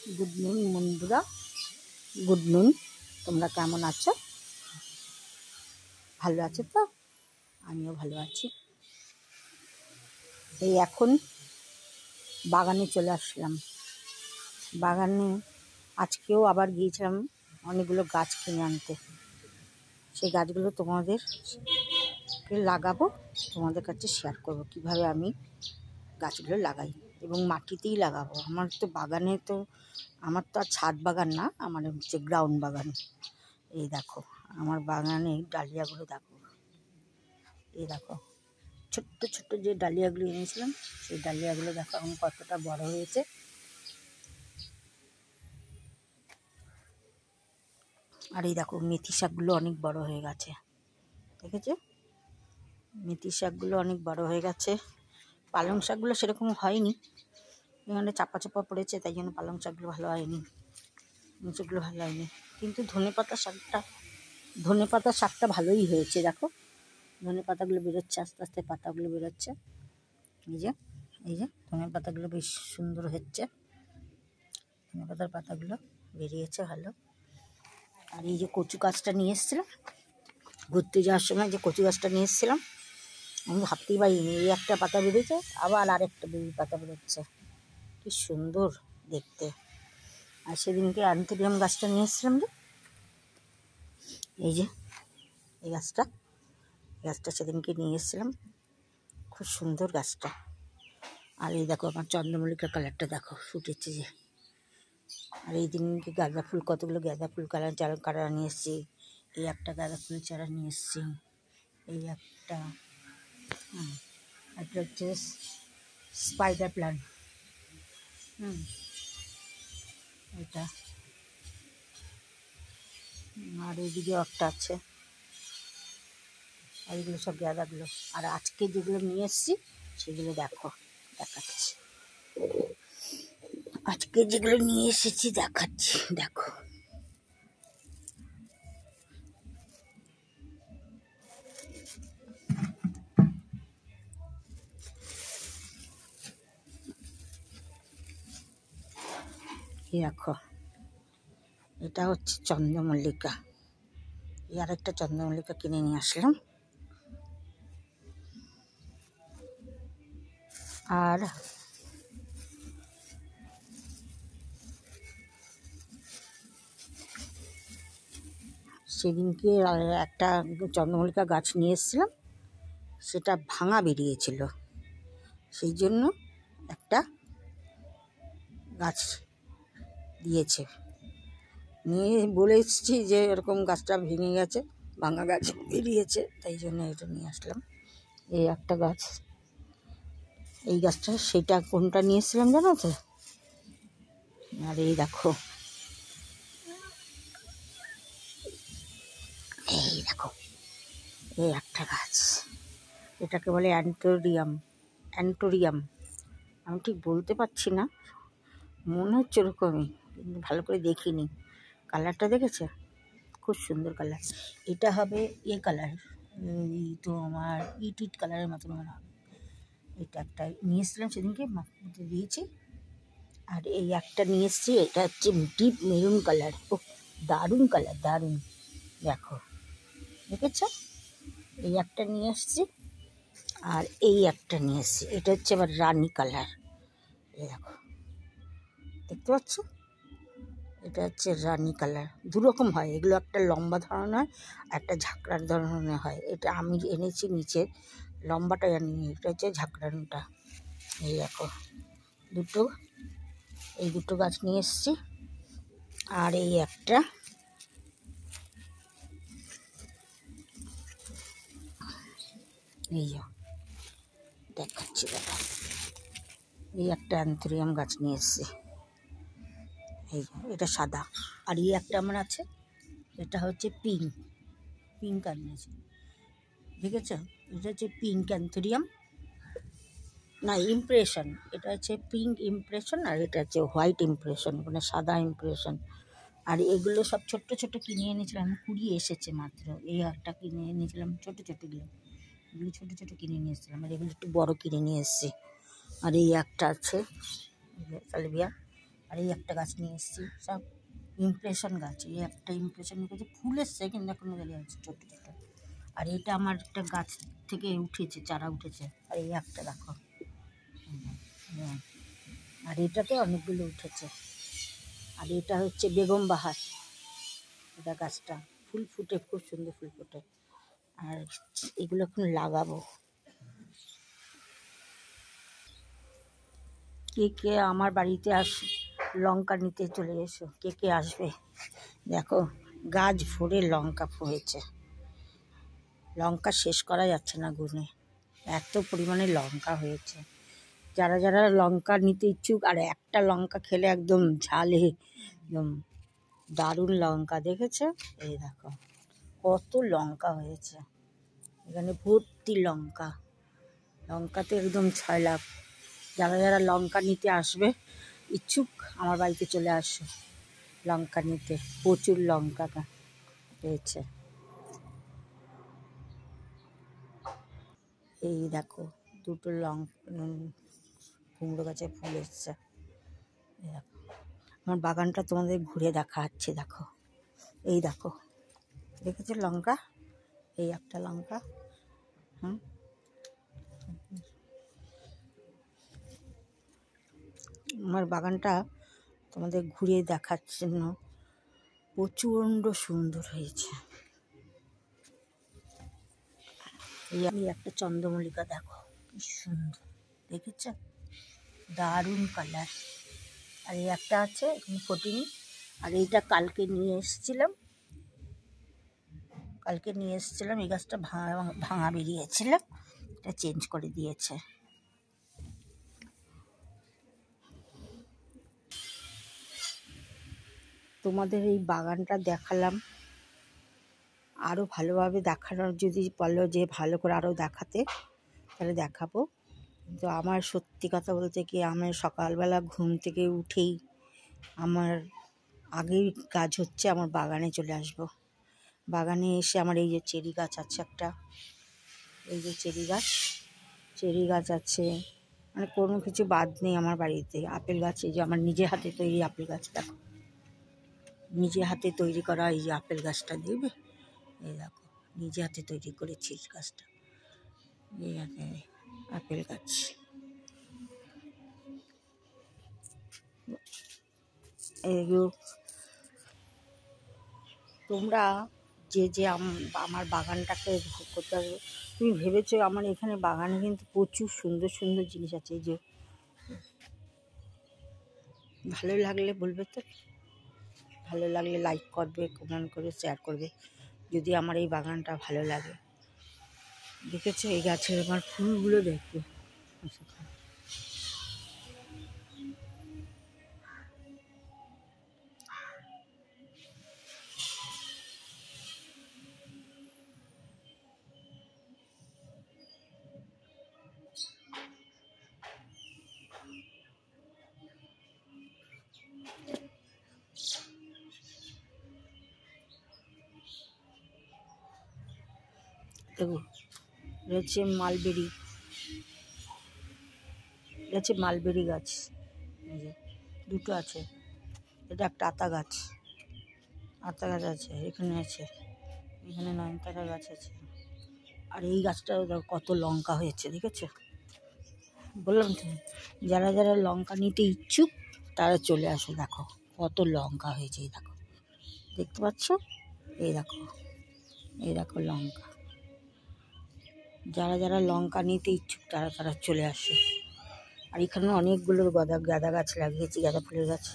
Good নুন বন্ধুরা, good নুন। তোমরা কেমন আছো? ভালো আছো তো? আমিও ভালো আছি। এই এখন বাগানে চলে আসলাম। বাগানে আজকেও আবার গিয়েছিলাম অনেকগুলো গাছ কিনে আনতে। সেই গাছগুলো তোমাদের লাগাবো, তোমাদের কাছে শেয়ার করব কিভাবে আমি গাছগুলো লাগাই এবং মাটিতেই লাগাবো। আমার তো বাগানে তো আমার তো আর ছাদ বাগান না, আমার হচ্ছে গ্রাউন্ড বাগান। এই দেখো আমার বাগানে ডালিয়াগুলো দেখো, এই দেখো ছোট্ট ছোট্ট যে ডালিয়াগুলো এনেছিলাম সেই ডালিয়াগুলো দেখো এখন কতটা বড় হয়েছে। আর এই দেখো মেথি শাকগুলো অনেক বড় হয়ে গেছে, দেখেছো? মেথি শাকগুলো অনেক বড় হয়ে গেছে। পালং শাকগুলো সেরকম হয়নি, এখানে চাপা চাপা পড়েছে, তাই জন্য পালং শাকগুলো ভালো হয়নি, নিচেগুলো ভালো হয়নি। কিন্তু ধনে পাতা শাকটা ভালোই হয়েছে। দেখো ধনে পাতাগুলো বেরোচ্ছে, আস্তে আস্তে পাতাগুলো বেরোচ্ছে। এই যে ধনে পাতাগুলো বেশ সুন্দর হচ্ছে, ধনে পাতার পাতাগুলো বেরিয়েছে ভালো। আর এই যে কচু গাছটা নিয়ে এসেছিলাম ঘুরতে যাওয়ার সময়, যে কচু গাছটা নিয়ে এসেছিলাম, আমি ভাবতেই পারিনি এই একটা পাতা বেরিয়েছে, আবার আরেকটা পাতা বেরোচ্ছে, কি সুন্দর দেখতে। আর সেদিনকে অ্যান্থোরিয়াম গাছটা নিয়ে এসেছিলাম, যে এই যে এই গাছটা সেদিনকে নিয়ে এসেছিলাম, খুব সুন্দর গাছটা। আর এই দেখো আমার চন্দ্রমল্লিকার কালারটা দেখো ফুটেছে যে। আর এই দিনকে গাঁদা ফুল, কতগুলো গাঁদা ফুল চারা নিয়ে এসেছি। এই একটা গাঁদা ফুল চারা নিয়ে এসেছি, এই একটা, একটা হচ্ছে স্পাইডার প্ল্যান্ট, এটা। আর এইদিকেও একটা আছে। আর এগুলো সব গাঁদাগুলো। আর আজকে যেগুলো নিয়ে এসেছি সেগুলো দেখো দেখাচ্ছি, আজকে যেগুলো নিয়ে এসেছি দেখাচ্ছি, দেখো। দেখো এটা হচ্ছে চন্দ্রমল্লিকা, এই আরেকটা চন্দ্রমল্লিকা কিনে নিয়ে আসলাম। আর সেদিনকে একটা চন্দ্রমল্লিকা গাছ নিয়ে এসেছিলাম, সেটা ভাঙা বেরিয়েছিল, সেই জন্য একটা গাছ দিয়েছে, নিয়ে বলে এসেছি যে এরকম গাছটা ভেঙে গেছে, ভাঙা গাছ বেরিয়েছে, তাই জন্য এটা নিয়ে আসলাম। এই একটা গাছ, এই গাছটা, সেটা কোনটা নিয়ে এসেছিলাম জানো তো? আর এই দেখো, এই দেখো এই একটা গাছ, এটাকে বলে অ্যান্টোরিয়াম। আমি ঠিক বলতে পারছি না, মনে হচ্ছে ওরকমই, কিন্তু ভালো করে দেখিনি। কালারটা দেখেছে, খুব সুন্দর কালার। এটা হবে এ কালার, এই তো আমার ইট কালারের মতন মনে হবে। এটা একটা নিয়ে এসেছিলাম সেদিনকে, মাকে দিয়েছি। আর এই একটা নিয়ে এসেছি, এটা হচ্ছে ডিপ মেরুন কালার। ও দারুণ কালার, দারুণ, দেখো দেখেছ? এই একটা নিয়ে এসেছি, আর এই একটা নিয়ে এসেছি, এটা হচ্ছে আবার রানী কালার। এই দেখো, দেখতে পাচ্ছ? এটা হচ্ছে রানী কালার। দুরকম হয় এগুলো, একটা লম্বা ধরনের হয়, একটা ঝাঁকড়ার ধরনের হয়। এটা আমি এনেছি নিচে, লম্বাটা আনিনি, এটা হচ্ছে ঝাঁকড়ানোটা। এই দেখো এই দুটো গাছ নিয়ে এসেছি। আর এই একটা, এই দেখাচ্ছি দাদা, এই একটা অ্যান্থোরিয়াম গাছ নিয়ে এসেছি, এই এটা সাদা। আর এই একটা আমার আছে, এটা হচ্ছে পিঙ্ক আনিয়েছি, দেখেছ? এটা হচ্ছে পিঙ্ক অ্যান্থোরিয়াম, না ইমপ্রেশন, এটা হচ্ছে পিঙ্ক ইমপ্রেশন, আর এটা হচ্ছে হোয়াইট ইমপ্রেশন, মানে সাদা ইমপ্রেশন। আর এগুলো সব ছোট্ট ছোট্ট কিনে এনেছিলাম, কুড়িয়ে এসেছে মাত্র। এই একটা কিনে এনেছিলাম ছোটো ছোটোগুলো, এগুলো ছোটো ছোটো কিনে নিয়ে এসেছিলাম, আর এগুলো একটু বড়ো কিনে নিয়ে এসেছি। আর এই একটা আছে সালভিয়া, আর এই একটা গাছ নিয়ে এসেছি, সব ইমপ্রেশন গাছ। এই একটা ইমপ্রেশন গাছে ফুল এসছে কিন্তু এখনো দাঁড়িয়ে আছে ছোট ছোট। আর এটা আমার একটা গাছ থেকে উঠেছে, চারা উঠেছে। আর এই একটা দেখো, আর এটাতে অনেকগুলো উঠেছে। আর এটা হচ্ছে বেগম বাহার, এটা গাছটা ফুল ফুটে, খুব সুন্দর ফুল ফুটে। আর এগুলো এখন লাগাবো। কে কে আমার বাড়িতে লঙ্কা নিতে চলে এসো, কে কে আসবে। দেখো গাছ ভরে লঙ্কা হয়েছে, লঙ্কা শেষ করা যাচ্ছে না গুনে, এত পরিমাণে লঙ্কা হয়েছে। যারা যারা লঙ্কা নিতে ইচ্ছুক, আর একটা লঙ্কা খেলে একদম ঝালে একদম দারুণ লঙ্কা, দেখেছো? এই দেখো কত লঙ্কা হয়েছে এখানে, ভর্তি লঙ্কা, লঙ্কাতে একদম 6 লাখ। যারা যারা লঙ্কা নিতে আসবে ইচ্ছুক আমার বাড়িতে চলে আসো লঙ্কা নিতে, প্রচুর লঙ্কা হয়েছে। এই দেখো দুটো কুমড়ো গাছে ফুল এসছে। দেখো আমার বাগানটা তোমাদের ঘুরে দেখাচ্ছে, দেখো এই দেখো, দেখেছো লঙ্কা, এই একটা লঙ্কা। আমার বাগানটা তোমাদের ঘুরে দেখার জন্য প্রচণ্ড সুন্দর হয়েছে। এই একটা চন্দ্রমল্লিকা দেখো কি সুন্দর, দেখেছ? দারুণ কালার। আর এই একটা আছে এখন ফোটেনি। আর এইটা কালকে নিয়ে এসেছিলাম, এই গাছটা ভাঙা বেরিয়েছিল, এটা চেঞ্জ করে দিয়েছে। তোমাদের এই বাগানটা দেখালাম, আরও ভালোভাবে দেখানোর যদি বলো যে ভালো করে আরও দেখাতে, তাহলে দেখাবো। কিন্তু আমার সত্যি কথা বলতে কি, আমার সকালবেলা ঘুম থেকে উঠেই আমার আগেই কাজ হচ্ছে আমার বাগানে চলে আসব। বাগানে এসে আমার এই যে চেরি গাছ আছে একটা, এই যে চেরি গাছ আছে, মানে কোনো কিছু বাদ নেই আমার বাড়িতে। আপেল গাছ, এই যে আমার নিজে হাতে তৈরি আপেল গাছ, দেখো নিজে হাতে তৈরি করা এই যে আপেল গাছটা, দেখবে এই দেখো নিজে হাতে তৈরি করেছি গাছটা, এই আপেল গাছ। এইগুলো তোমরা যে আমার বাগানটাকে করতে হবে, তুমি ভেবেছো আমার এখানে বাগানে কিন্তু প্রচুর সুন্দর সুন্দর জিনিস আছে। এই যে ভালো লাগলে বলবে তো, ভালো লাগলে লাইক করবে, কমেন্ট করবে, শেয়ার করবে যদি আমার এই বাগানটা ভালো লাগে। দেখেছো এই গাছের আমার ফুলগুলো দেখবে, দেখো এটা হচ্ছে মালবেরি, এটা হচ্ছে মালবেরি গাছ, এই যে দুটো আছে। এটা একটা আতা গাছ আছে, এখানে আছে, এখানে নয়নতারা গাছ আছে। আর এই গাছটাও দেখো কত লঙ্কা হয়েছে, দেখেছো? বললাম তো, যারা যারা লঙ্কা নিতে ইচ্ছুক তারা চলে আসো, দেখো কত লঙ্কা হয়েছে, এই দেখো দেখতে পাচ্ছ, এই দেখো লঙ্কা। যারা যারা লঙ্কা নিতে ইচ্ছুক তারা চলে আসে। আর এখানে অনেকগুলো গাঁদা গাছ লাগিয়েছি, গাঁদা ফুলের গাছ।